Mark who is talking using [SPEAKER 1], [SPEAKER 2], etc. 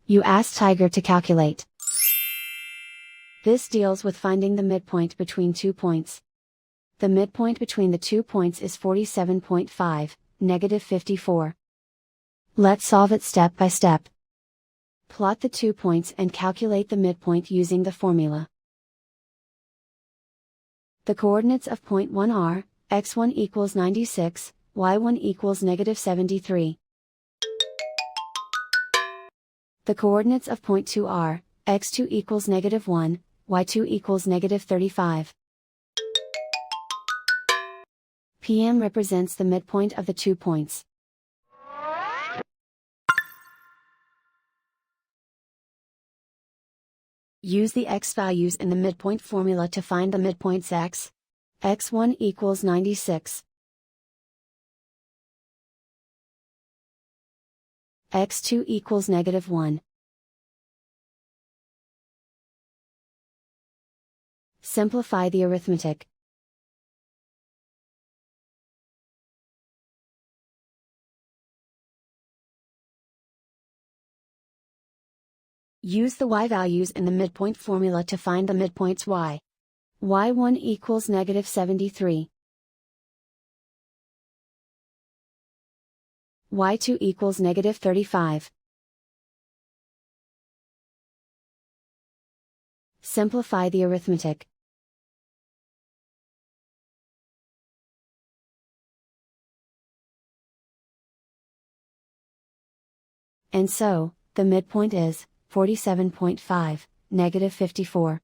[SPEAKER 1] You ask Tiger to calculate. This deals with finding the midpoint between 2 points. The midpoint between the 2 points is 47.5, negative 54. Let's solve it step by step. Plot the 2 points and calculate the midpoint using the formula. The coordinates of point 1 are, x1 equals 96, y1 equals negative 73. The coordinates of point 2 are, x2 equals negative 1, y2 equals negative 35. PM represents the midpoint of the 2 points. Use the x values in the midpoint formula to find the midpoints x. x1 equals 96. x2 equals negative 1. Simplify the arithmetic. Use the y values in the midpoint formula to find the midpoints y. y1 equals negative 73. y2 equals negative 35. Simplify the arithmetic. And so, the midpoint is 47.5, negative 54.